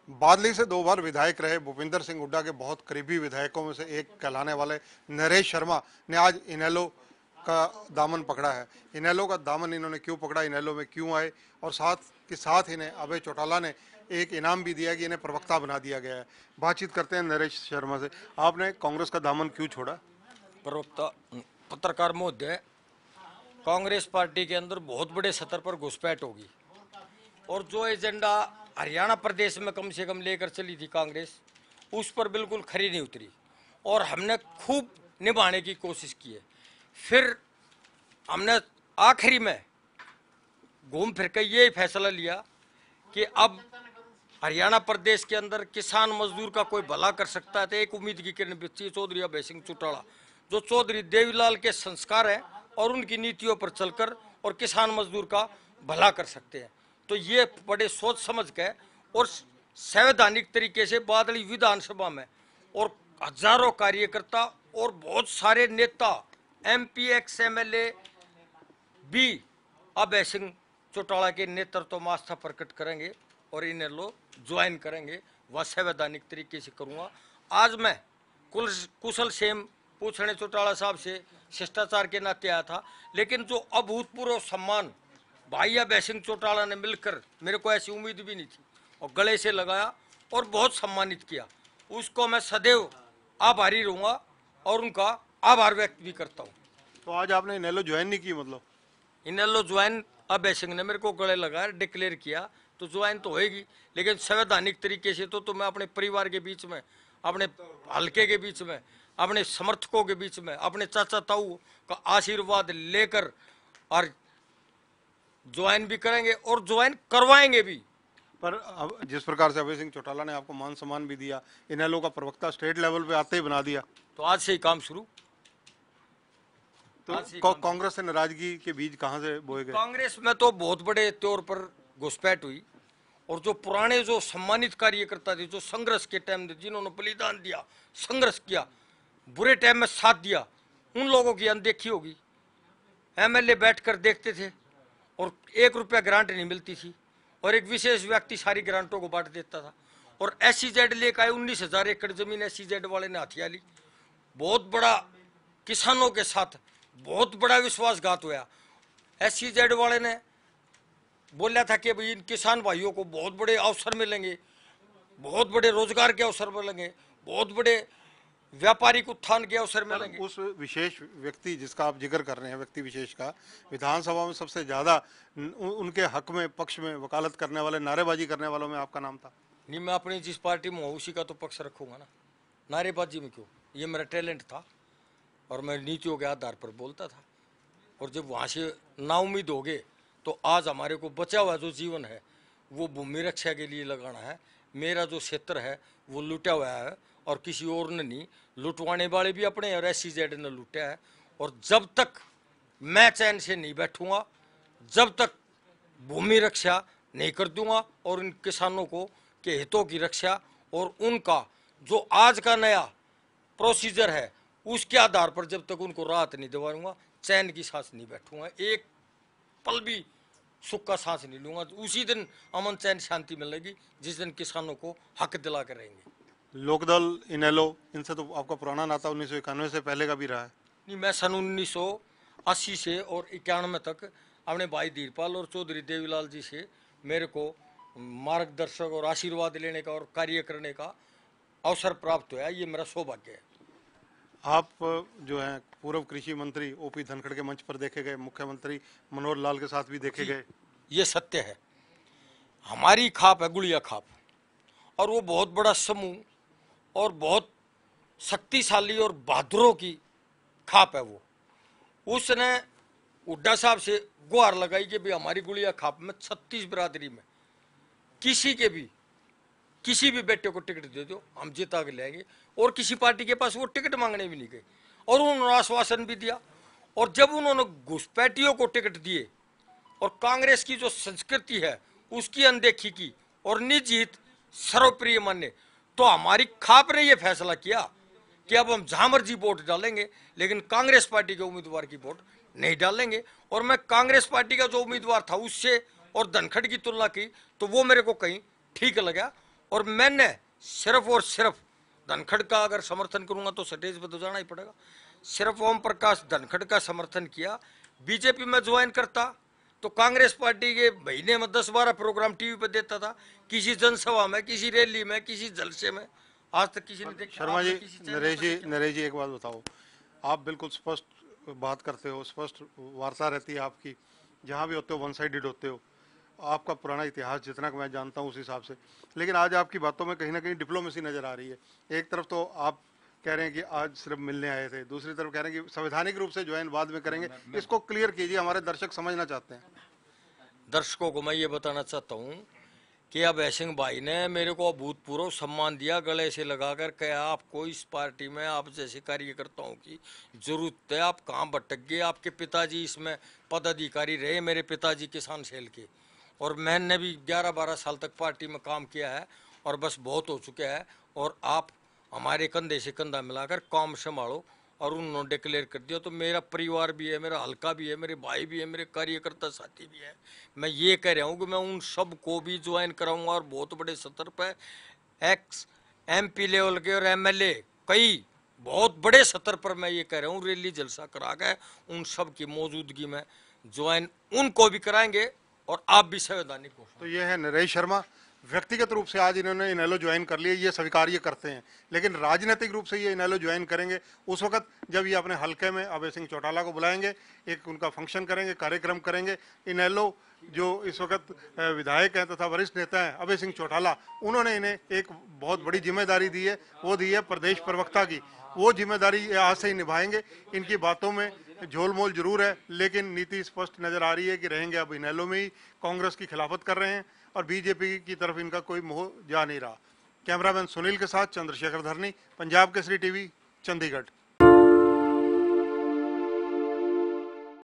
बादली से 2 बार विधायक रहे भूपिंदर सिंह हुड्डा के बहुत करीबी विधायकों में से एक कहलाने वाले नरेश शर्मा ने आज इनेलो का दामन पकड़ा है। इनेलो का दामन इन्होंने क्यों पकड़ा, इनेलो में क्यों आए, और साथ के साथ इन्हें अभय चौटाला ने एक इनाम भी दिया कि इन्हें प्रवक्ता बना दिया गया है। बातचीत करते हैं नरेश शर्मा से। आपने कांग्रेस का दामन क्यों छोड़ा? प्रवक्ता पत्रकार महोदय, कांग्रेस पार्टी के अंदर बहुत बड़े स्तर पर घुसपैठ होगी और जो एजेंडा हरियाणा प्रदेश में कम से कम लेकर चली थी कांग्रेस, उस पर बिल्कुल खरी नहीं उतरी और हमने खूब निभाने की कोशिश की है। फिर हमने आखिरी में घूम फिर कर ये फैसला लिया कि अब हरियाणा प्रदेश के अंदर किसान मजदूर का कोई भला कर सकता है तो एक उम्मीद की किरण बच्ची चौधरी अभय सिंह चौटाला, जो चौधरी देवीलाल के संस्कार हैं और उनकी नीतियों पर चलकर और किसान मजदूर का भला कर सकते हैं। तो ये बड़े सोच समझ के और संवैधानिक तरीके से बादली विधानसभा में और हजारों कार्यकर्ता और बहुत सारे नेता MP एक्स MLA भी अभय सिंह चौटाला के नेतृत्व में आस्था प्रकट करेंगे और इन्हें लोग ज्वाइन करेंगे। वह संवैधानिक तरीके से करूँगा। आज मैं कुशल सेम पूछने चौटाला साहब से शिष्टाचार के नाते आया था, लेकिन जो अभूतपूर्व सम्मान भाई अभय सिंह चौटाला ने मिलकर, मेरे को ऐसी उम्मीद भी नहीं थी, और गले से लगाया और बहुत सम्मानित किया, उसको मैं सदैव आभारी रहूँगा और उनका आभार व्यक्त भी करता हूँ। तो आज आपने इनेलो ज्वाइन नहीं की? मतलब इनेलो ज्वाइन अभय सिंह ने मेरे को गले लगाया, डिक्लेयर किया, तो ज्वाइन तो होएगी, लेकिन संवैधानिक तरीके से तो मैं अपने परिवार के बीच में, अपने हल्के के बीच में, अपने समर्थकों के बीच में, अपने चाचा ताऊ का आशीर्वाद लेकर और ज्वाइन भी करेंगे और ज्वाइन करवाएंगे भी। पर अब जिस प्रकार से अभय सिंह चौटाला ने आपको मान सम्मान भी दिया, इनेलो का प्रवक्ता स्टेट लेवल पे आते ही बना दिया, तो आज से ही काम शुरू। तो कांग्रेस से नाराजगी के बीज कहां से बोए गए? कांग्रेस में तो बहुत बड़े तौर पर घुसपैठ हुई और जो पुराने जो सम्मानित कार्यकर्ता थे, जो संघर्ष के टाइम में जिन्होंने बलिदान दिया, संघर्ष किया, बुरे टाइम में साथ दिया, उन लोगों की अनदेखी होगी। MLA बैठकर देखते थे और 1 रुपया ग्रांट नहीं मिलती थी और एक विशेष व्यक्ति सारी ग्रांटों को बांट देता था। और SEZ लेकर आए, 19,000 एकड़ जमीन SEZ वाले ने हथिया ली। बहुत बड़ा किसानों के साथ बहुत बड़ा विश्वासघात हुआ। SEZ वाले ने बोला था कि भाई इन किसान भाइयों को बहुत बड़े अवसर मिलेंगे, बहुत बड़े रोजगार के अवसर मिलेंगे, बहुत बड़े व्यापारिक उत्थान के अवसर मिलेंगे। उस विशेष व्यक्ति जिसका आप जिक्र कर रहे हैं, व्यक्ति विशेष का, विधानसभा में सबसे ज्यादा उनके हक में, पक्ष में वकालत करने वाले, नारेबाजी करने वालों में आपका नाम था। नहीं, मैं अपनी जिस पार्टी में हूँ उसी का तो पक्ष रखूंगा ना, नारेबाजी में क्यों? ये मेरा टैलेंट था और मैं नीतियों के आधार पर बोलता था। और जब वहाँ से नाउम्मीद हो गए तो आज हमारे को बचा हुआ जो जीवन है वो भूमि रक्षा के लिए लगाना है। मेरा जो क्षेत्र है वो लूटा हुआ है और किसी और ने नहीं, लुटवाने वाले भी अपने और SEZ ने लूटा है। और जब तक मैं चैन से नहीं बैठूंगा, जब तक भूमि रक्षा नहीं कर दूंगा और इन किसानों को के हितों की रक्षा और उनका जो आज का नया प्रोसीजर है उसके आधार पर जब तक उनको राहत नहीं दिलाऊंगा, चैन की सांस नहीं बैठूंगा, एक पल भी सुख का सांस नहीं लूंगा। उसी दिन अमन चैन शांति मिलेगी जिस दिन किसानों को हक दिला कर रहेंगे। लोकदल, इनेलो, इनसे तो आपका पुराना नाता 1991 से पहले का भी रहा है। नहीं, मैं सन 1980 से और 91 तक अपने भाई धीरपाल और चौधरी देवीलाल जी से मेरे को मार्गदर्शक और आशीर्वाद लेने का और कार्य करने का अवसर प्राप्त हुआ। ये मेरा सौभाग्य है। आप जो हैं पूर्व कृषि मंत्री OP धनखड़ के मंच पर देखे गए, मुख्यमंत्री मनोहर लाल के साथ भी देखे गए। ये सत्य है। हमारी खाप है गुड़िया खाप और वो बहुत बड़ा समूह और बहुत शक्तिशाली और बहादुरों की खाप है। वो उसने हुड्डा साहब से गुहार लगाई कि भाई हमारी गुड़िया खाप में 36 बिरादरी में किसी भी बेटे को टिकट दे दो, हम जिता के लाएंगे। और किसी पार्टी के पास वो टिकट मांगने भी नहीं गए और उन्होंने आश्वासन भी दिया। और जब उन्होंने घुसपैठियों को टिकट दिए और कांग्रेस की जो संस्कृति है उसकी अनदेखी की और निज हित सर्वप्रिय माने, तो हमारी खाप ने यह फैसला किया कि अब हम जहां मर्जी वोट डालेंगे लेकिन कांग्रेस पार्टी के उम्मीदवार की वोट नहीं डालेंगे। और मैं कांग्रेस पार्टी का जो उम्मीदवार था उससे और धनखड़ की तुलना की तो वो मेरे को कहीं ठीक लगा और मैंने सिर्फ और सिर्फ धनखड़ का अगर समर्थन करूंगा तो स्टेज पर तो जाना ही पड़ेगा। सिर्फ ओम प्रकाश धनखड़ का समर्थन किया। बीजेपी में ज्वाइन करता तो कांग्रेस पार्टी के महीने में 10-12 प्रोग्राम टीवी पर देता था, किसी जनसभा में, किसी रैली में, किसी जलसे में। आज तक किसी ने देखा? शर्मा जी, नरेश जी एक बात बताओ, आप बिल्कुल स्पष्ट बात करते हो, स्पष्ट वार्ता रहती है आपकी, जहाँ भी होते हो वन साइडेड होते हो, आपका पुराना इतिहास जितना कि मैं जानता हूँ उस हिसाब से, लेकिन आज आपकी बातों में कहीं ना कहीं डिप्लोमेसी नजर आ रही है। एक तरफ तो आप कह रहे हैं कि आज सिर्फ मिलने आए थे, दूसरी तरफ कह रहे हैं कि संवैधानिक रूप से ज्वाइन बाद में करेंगे। इसको क्लियर कीजिए, हमारे दर्शक समझना चाहते हैं। दर्शकों को मैं ये बताना चाहता हूँ कि अभय सिंह भाई ने मेरे को अभूतपूर्व सम्मान दिया, गले से लगाकर कहा आपको इस पार्टी में आप जैसे कार्यकर्ताओं की जरूरत है, आप कहाँ भटक गए, आपके पिताजी इसमें पदाधिकारी रहे, मेरे पिताजी किसान सेल के, और मैंने भी 11-12 साल तक पार्टी में काम किया है और बस बहुत हो चुका है, और आप हमारे कंधे से कंधा मिलाकर काम संभालो। और उन्होंने डिक्लेयर कर दिया। तो मेरा परिवार भी है, मेरा हल्का भी है, मेरे भाई भी है, मेरे कार्यकर्ता साथी भी है। मैं ये कह रहा हूँ कि मैं उन सब को भी ज्वाइन कराऊंगा और बहुत बड़े स्तर पर एक्स MP लेवल के और MLA कई बहुत बड़े स्तर पर मैं ये कह रहा हूँ रैली जलसा करा के उन सब की मौजूदगी में ज्वाइन उनको भी कराएंगे और आप भी संवैधानिक हो। तो ये है नरेश शर्मा, व्यक्तिगत रूप से आज इन्होंने इनेलो ज्वाइन कर लिया, ये स्वीकार्य करते हैं, लेकिन राजनीतिक रूप से ये इनेलो ज्वाइन करेंगे उस वक्त जब ये अपने हल्के में अभय सिंह चौटाला को बुलाएंगे, एक उनका फंक्शन करेंगे, कार्यक्रम करेंगे। इनेलो जो इस वक्त विधायक हैं तथा वरिष्ठ नेता हैं अभय सिंह चौटाला, उन्होंने इन्हें एक बहुत बड़ी जिम्मेदारी दी है, वो दी है प्रदेश प्रवक्ता की। वो जिम्मेदारी आज से ही निभाएंगे। इनकी बातों में झोलमोल जरूर है, लेकिन नीति स्पष्ट नजर आ रही है कि रहेंगे अब इनेलो में ही, कांग्रेस की खिलाफत कर रहे हैं और बीजेपी की तरफ इनका कोई मोह जा नहीं रहा। कैमरामैन सुनील के साथ चंद्रशेखर धरनी, पंजाब केसरी टीवी, चंडीगढ़।